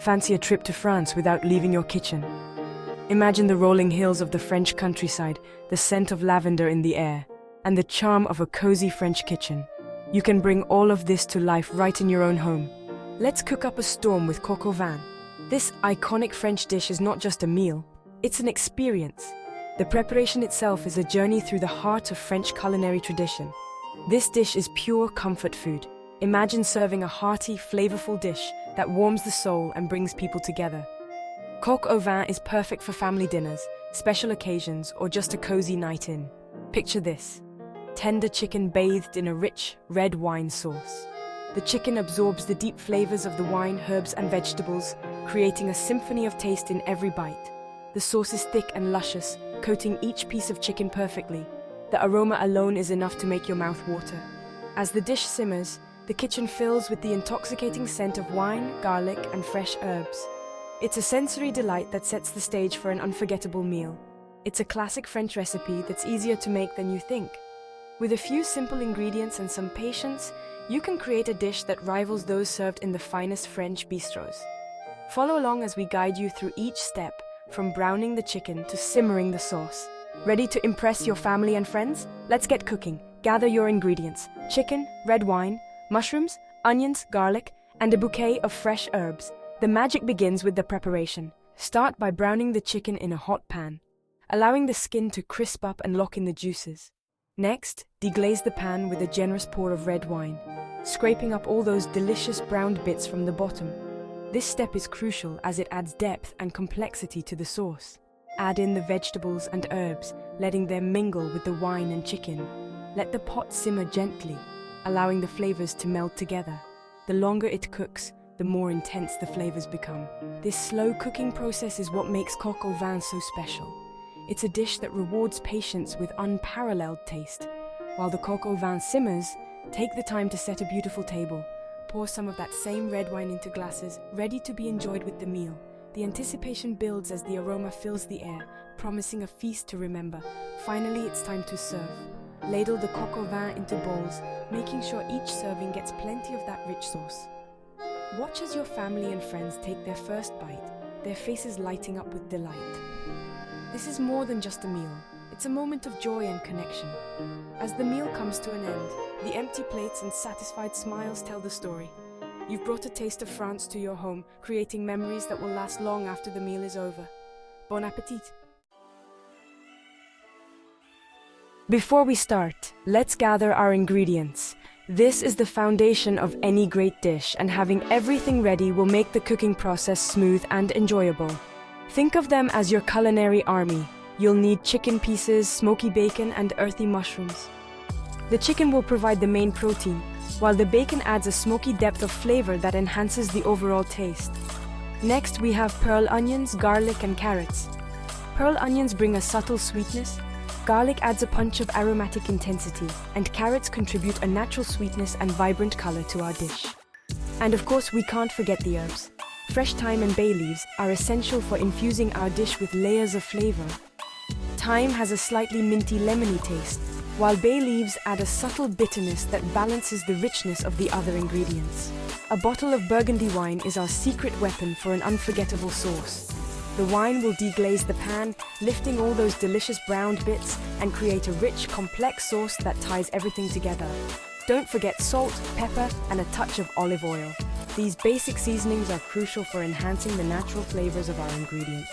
Fancy a trip to France without leaving your kitchen? Imagine the rolling hills of the French countryside, the scent of lavender in the air, and the charm of a cozy French kitchen. You can bring all of this to life right in your own home. Let's cook up a storm with coq au vin. This iconic French dish is not just a meal, it's an experience. The preparation itself is a journey through the heart of French culinary tradition. This dish is pure comfort food. Imagine serving a hearty, flavorful dish that warms the soul and brings people together. Coq au vin is perfect for family dinners, special occasions, or just a cozy night in. Picture this: tender chicken bathed in a rich, red wine sauce. The chicken absorbs the deep flavors of the wine, herbs, and vegetables, creating a symphony of taste in every bite. The sauce is thick and luscious, coating each piece of chicken perfectly. The aroma alone is enough to make your mouth water. As the dish simmers, the kitchen fills with the intoxicating scent of wine, garlic, and fresh herbs. It's a sensory delight that sets the stage for an unforgettable meal. It's a classic French recipe that's easier to make than you think. With a few simple ingredients and some patience, you can create a dish that rivals those served in the finest French bistros. Follow along as we guide you through each step, from browning the chicken to simmering the sauce. Ready to impress your family and friends? Let's get cooking. Gather your ingredients: chicken, red wine, mushrooms, onions, garlic, and a bouquet of fresh herbs. The magic begins with the preparation. Start by browning the chicken in a hot pan, allowing the skin to crisp up and lock in the juices. Next, deglaze the pan with a generous pour of red wine, scraping up all those delicious browned bits from the bottom. This step is crucial as it adds depth and complexity to the sauce. Add in the vegetables and herbs, letting them mingle with the wine and chicken. Let the pot simmer gently, allowing the flavors to meld together. The longer it cooks, the more intense the flavors become. This slow cooking process is what makes coq au vin so special. It's a dish that rewards patience with unparalleled taste. While the coq au vin simmers, take the time to set a beautiful table. Pour some of that same red wine into glasses, ready to be enjoyed with the meal. The anticipation builds as the aroma fills the air, promising a feast to remember. Finally, it's time to serve. Ladle the coq au vin into bowls, making sure each serving gets plenty of that rich sauce. Watch as your family and friends take their first bite, their faces lighting up with delight. This is more than just a meal. It's a moment of joy and connection. As the meal comes to an end, the empty plates and satisfied smiles tell the story. You've brought a taste of France to your home, creating memories that will last long after the meal is over. Bon appétit! Before we start, let's gather our ingredients. This is the foundation of any great dish, and having everything ready will make the cooking process smooth and enjoyable. Think of them as your culinary army. You'll need chicken pieces, smoky bacon, and earthy mushrooms. The chicken will provide the main protein, while the bacon adds a smoky depth of flavor that enhances the overall taste. Next, we have pearl onions, garlic, and carrots. Pearl onions bring a subtle sweetness, garlic adds a punch of aromatic intensity, and carrots contribute a natural sweetness and vibrant color to our dish. And of course, we can't forget the herbs. Fresh thyme and bay leaves are essential for infusing our dish with layers of flavor. Thyme has a slightly minty, lemony taste, while bay leaves add a subtle bitterness that balances the richness of the other ingredients. A bottle of Burgundy wine is our secret weapon for an unforgettable sauce. The wine will deglaze the pan, lifting all those delicious browned bits and create a rich, complex sauce that ties everything together. Don't forget salt, pepper, and a touch of olive oil. These basic seasonings are crucial for enhancing the natural flavors of our ingredients.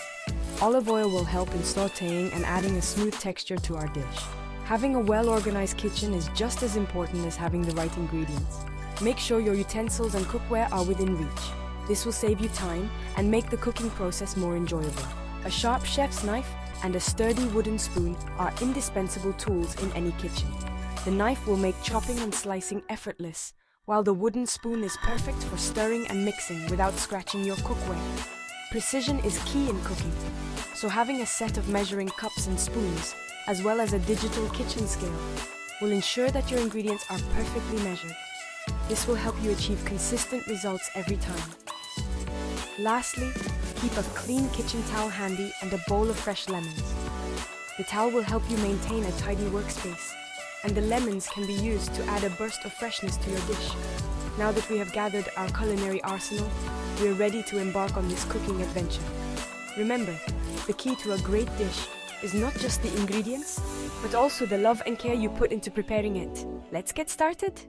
Olive oil will help in sautéing and adding a smooth texture to our dish. Having a well-organized kitchen is just as important as having the right ingredients. Make sure your utensils and cookware are within reach. This will save you time and make the cooking process more enjoyable. A sharp chef's knife and a sturdy wooden spoon are indispensable tools in any kitchen. The knife will make chopping and slicing effortless, while the wooden spoon is perfect for stirring and mixing without scratching your cookware. Precision is key in cooking, so having a set of measuring cups and spoons, as well as a digital kitchen scale, will ensure that your ingredients are perfectly measured. This will help you achieve consistent results every time. Lastly, keep a clean kitchen towel handy and a bowl of fresh lemons. The towel will help you maintain a tidy workspace, and the lemons can be used to add a burst of freshness to your dish. Now that we have gathered our culinary arsenal, we are ready to embark on this cooking adventure. Remember, the key to a great dish is not just the ingredients, but also the love and care you put into preparing it. Let's get started.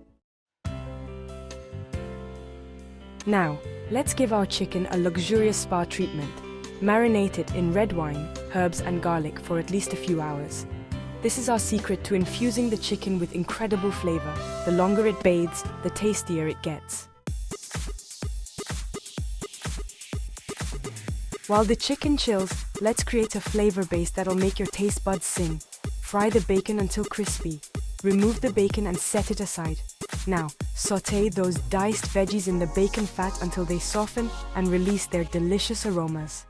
Now, let's give our chicken a luxurious spa treatment. Marinate it in red wine, herbs and garlic for at least a few hours. This is our secret to infusing the chicken with incredible flavor. The longer it bathes, the tastier it gets. While the chicken chills, let's create a flavor base that'll make your taste buds sing. Fry the bacon until crispy. Remove the bacon and set it aside. Now, sauté those diced veggies in the bacon fat until they soften and release their delicious aromas.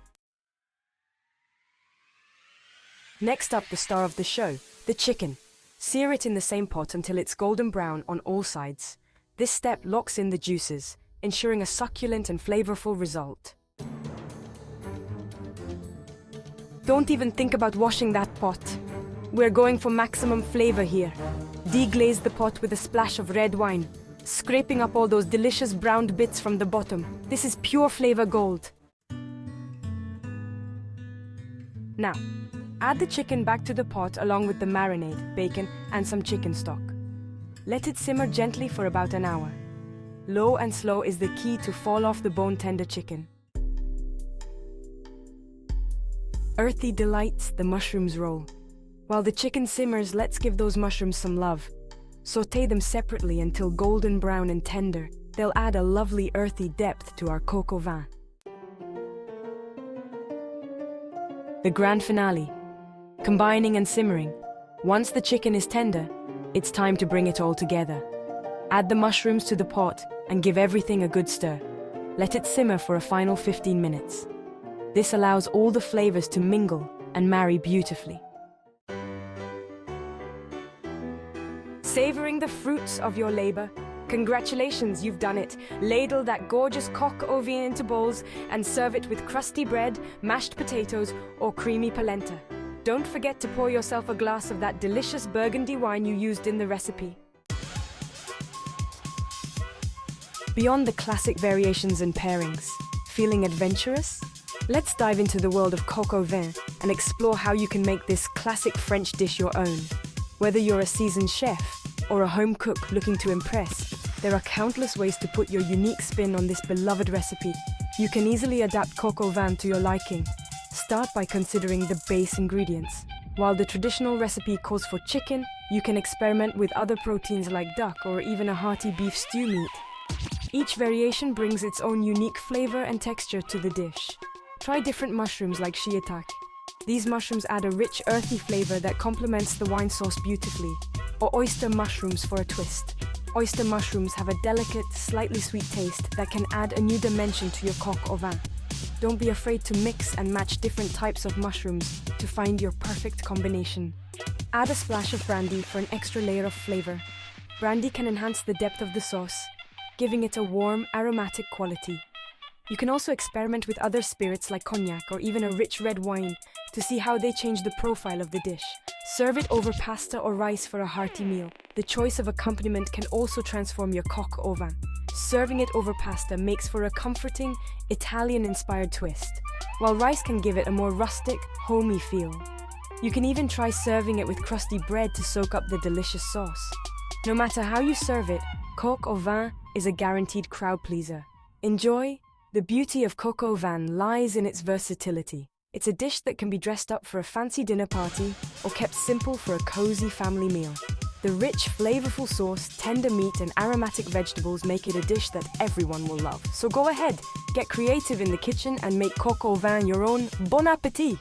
Next up, the star of the show, the chicken. Sear it in the same pot until it's golden brown on all sides. This step locks in the juices, ensuring a succulent and flavorful result. Don't even think about washing that pot. We're going for maximum flavor here. Deglaze the pot with a splash of red wine, scraping up all those delicious browned bits from the bottom. This is pure flavor gold. Now, add the chicken back to the pot along with the marinade, bacon, and some chicken stock. Let it simmer gently for about an hour. Low and slow is the key to fall off the bone-tender chicken. Earthy delights, the mushrooms roll. While the chicken simmers, let's give those mushrooms some love. Sauté them separately until golden brown and tender. They'll add a lovely earthy depth to our coq au vin. The grand finale. Combining and simmering. Once the chicken is tender, it's time to bring it all together. Add the mushrooms to the pot and give everything a good stir. Let it simmer for a final 15 minutes. This allows all the flavors to mingle and marry beautifully. Savoring the fruits of your labor. Congratulations, you've done it. Ladle that gorgeous coq au vin into bowls and serve it with crusty bread, mashed potatoes, or creamy polenta. Don't forget to pour yourself a glass of that delicious Burgundy wine you used in the recipe. Beyond the classic variations and pairings, feeling adventurous? Let's dive into the world of coq au vin and explore how you can make this classic French dish your own. Whether you're a seasoned chef or a home cook looking to impress, there are countless ways to put your unique spin on this beloved recipe. You can easily adapt coq au vin to your liking. Start by considering the base ingredients. While the traditional recipe calls for chicken, you can experiment with other proteins like duck or even a hearty beef stew meat. Each variation brings its own unique flavor and texture to the dish. Try different mushrooms like shiitake. These mushrooms add a rich, earthy flavor that complements the wine sauce beautifully. Or oyster mushrooms for a twist. Oyster mushrooms have a delicate, slightly sweet taste that can add a new dimension to your coq au vin. Don't be afraid to mix and match different types of mushrooms to find your perfect combination. Add a splash of brandy for an extra layer of flavor. Brandy can enhance the depth of the sauce, giving it a warm, aromatic quality. You can also experiment with other spirits like cognac or even a rich red wine to see how they change the profile of the dish. Serve it over pasta or rice for a hearty meal. The choice of accompaniment can also transform your coq au vin. Serving it over pasta makes for a comforting, Italian-inspired twist, while rice can give it a more rustic, homey feel. You can even try serving it with crusty bread to soak up the delicious sauce. No matter how you serve it, coq au vin is a guaranteed crowd pleaser. Enjoy! The beauty of coq au vin lies in its versatility. It's a dish that can be dressed up for a fancy dinner party or kept simple for a cozy family meal. The rich, flavorful sauce, tender meat, and aromatic vegetables make it a dish that everyone will love. So go ahead, get creative in the kitchen and make coq au vin your own. Bon appétit!